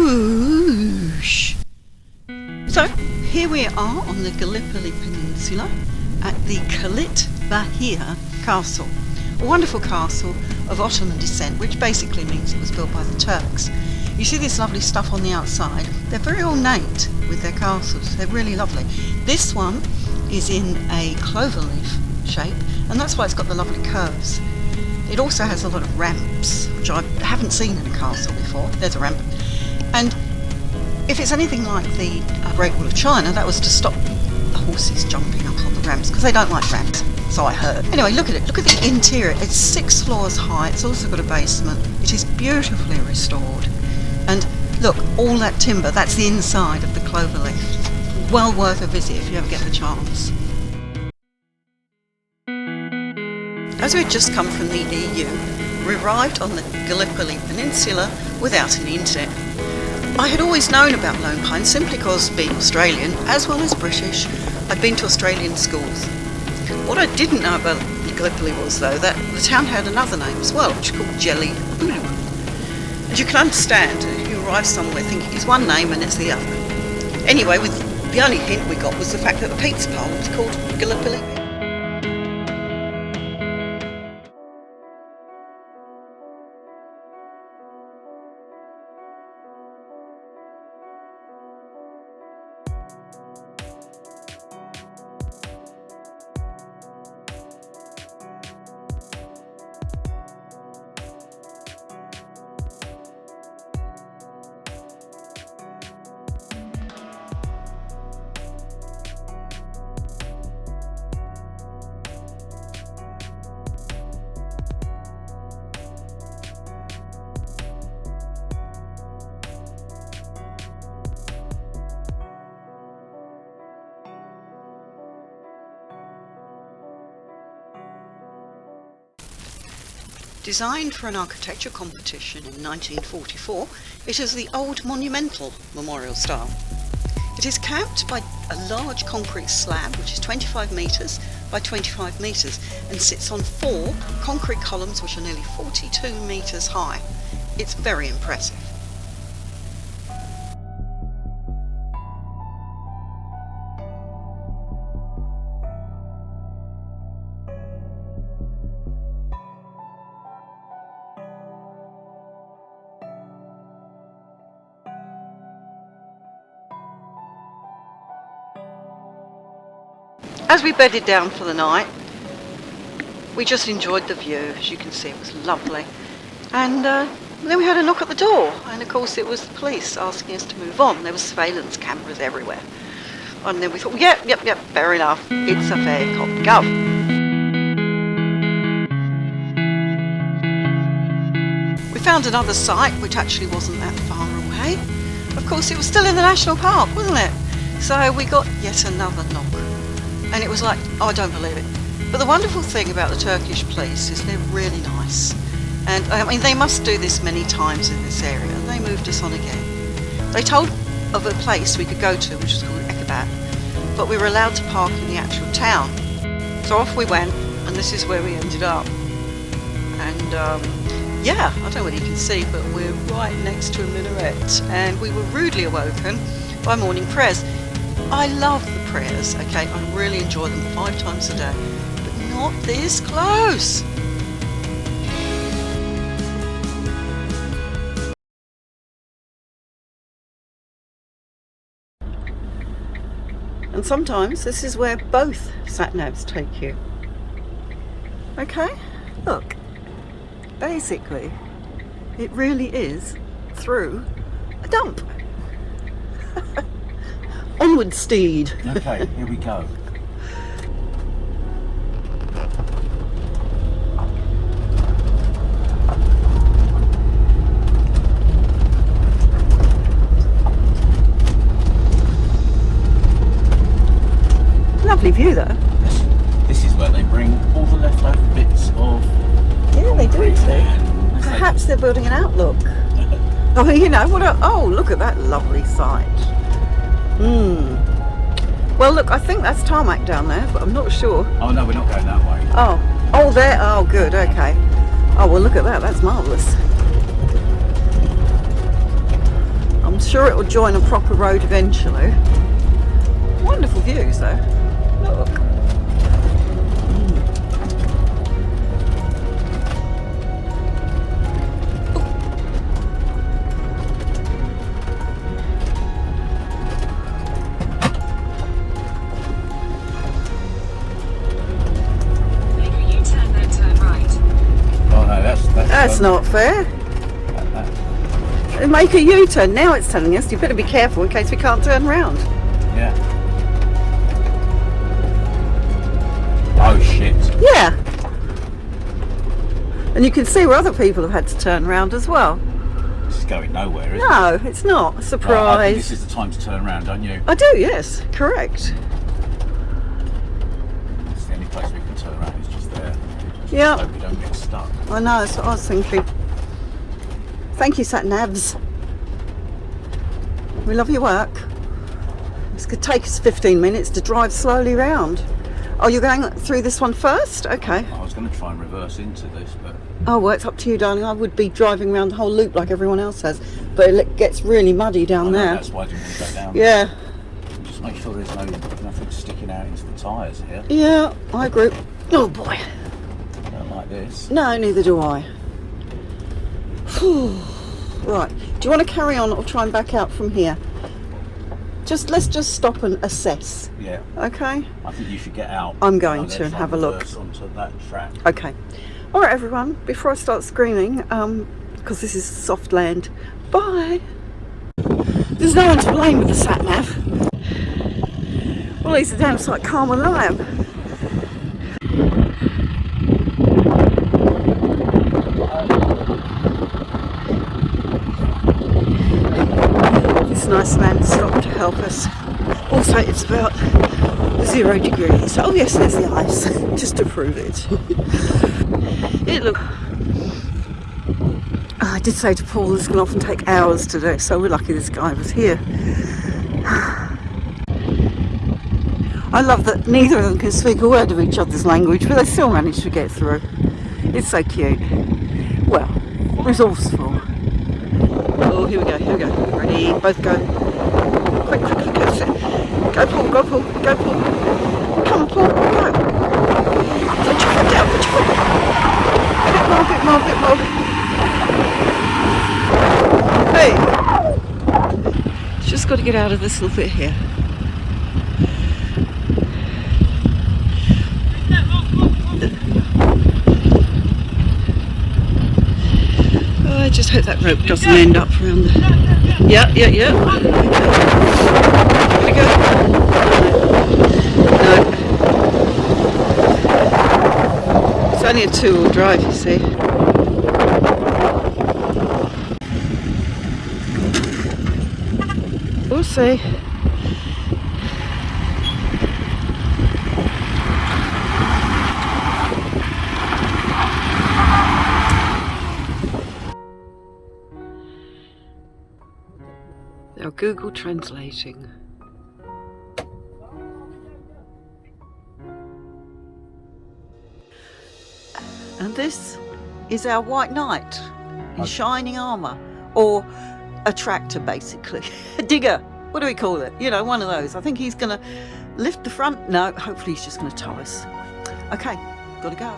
Whoosh! So here we are on the Gallipoli Peninsula at the Kalit Bahia Castle, a wonderful castle of Ottoman descent, which basically means it was built by the Turks. You see this lovely stuff on the outside. They're very ornate with their castles. They're really lovely. This one is in a clover leaf shape, and that's why it's got the lovely curves. It also has a lot of ramps, which I haven't seen in a castle before. There's a ramp. And if it's anything like the Great Wall of China, that was to stop the horses jumping up on the ramps, because they don't like ramps, so I heard. Anyway, look at it. Look at the interior. It's 6 floors high. It's also got a basement. It is beautifully restored. And look, all that timber, that's the inside of the clover leaf. Well worth a visit if you ever get the chance. As we'd just come from the EU, we arrived on the Gallipoli Peninsula without an internet. I had always known about Lone Pine simply because, being Australian, as well as British, I'd been to Australian schools. What I didn't know about Gallipoli was, though, that the town had another name as well, which is called Gallipoli. And you can understand if you arrive somewhere thinking it's one name and it's the other. Anyway, the only hint we got was the fact that the pizza parlour was called Gallipoli. Designed for an architecture competition in 1944, it is the old monumental memorial style. It is capped by a large concrete slab which is 25 metres by 25 metres and sits on 4 concrete columns which are nearly 42 metres high. It's very impressive. As we bedded down for the night, we just enjoyed the view. As you can see, it was lovely. And then we had a knock at the door, and of course it was the police asking us to move on. There were surveillance cameras everywhere. And then we thought, yep, fair enough, it's a fair cop gov. We found another site which actually wasn't that far away. Of course, it was still in the national park, wasn't it? So we got yet another knock. And it was like, oh, I don't believe it. But the wonderful thing about the Turkish police is they're really nice. And I mean, they must do this many times in this area, and they moved us on again. They told of a place we could go to, which was called Ekabat, but we were allowed to park in the actual town. So off we went, and this is where we ended up. And yeah, I don't know whether you can see, but we're right next to a minaret, and we were rudely awoken by morning prayers. I love the prayers, okay, I really enjoy them 5 times a day, but not this close. And sometimes this is where both sat-navs take you. Okay, look, basically it really is through a dump. Onward, steed. Okay, here we go. Lovely view though. This is where they bring all the leftover bits of... Yeah, they do too. Perhaps they're building an outlook. Oh, you know, oh, look at that lovely site. Well, look, I think that's tarmac down there, but I'm not sure. Oh no, we're not going that way. Oh, there. Oh, good. Okay. Oh, well, look at that. That's marvellous. I'm sure it will join a proper road eventually. Wonderful views though. Look. That's not fair. Make a U-turn. Now it's telling us you better be careful in case we can't turn round. Yeah. Oh shit. Yeah. And you can see where other people have had to turn round as well. This is going nowhere, isn't it? No, it's not. Surprise. I think this is the time to turn around, don't you? I do, yes. Correct. It's the only place we can turn around. It's just there. Yeah. So we don't get stuck. I know, that's what I was thinking. Thank you, Sat Navs. We love your work. This could take us 15 minutes to drive slowly round. Oh, you're going through this one first? Okay. I was going to try and reverse into this, but... Oh, well, it's up to you, darling. I would be driving around the whole loop like everyone else has. But it gets really muddy down there. That's why I didn't want to go down. Yeah. Just make sure there's nothing sticking out into the tyres here. Yeah, I agree. Oh, boy. I don't like this. No, neither do I. Right, do you want to carry on or try and back out from here? Let's just stop and assess. Yeah. Okay. I think you should get out. I'm going to and have a look. Onto that track. Okay. All right, everyone. Before I start screaming, because this is soft land. Bye. There's no one to blame with the sat nav. Well, he's a damn sight calm and live. Nice man stopped to help us. Also, it's about 0 degrees. Oh yes, there's the ice, just to prove it. It look. I did say to Paul this can often take hours to do, so we're lucky this guy was here. I love that neither of them can speak a word of each other's language, but they still manage to get through. It's so cute. Well, resourceful. Oh, here we go, here we go. Ready, both go. Quick, quick, quick, that's it. Go, Paul, go, Paul, go, Paul. Come on, Paul, go. Put your foot down, put your foot down. A bit more, a bit more, a bit more. Hey! Just got to get out of this little bit here. I just hope that rope doesn't end up around the... Yeah. Here we go. No. It's only a 2-wheel drive, you see. We'll see. Now Google translating. And this is our white knight in shining armour, or a tractor basically. A digger, what do we call it? You know, one of those. I think he's going to lift the front. No, hopefully he's just going to tow us. Okay, gotta go.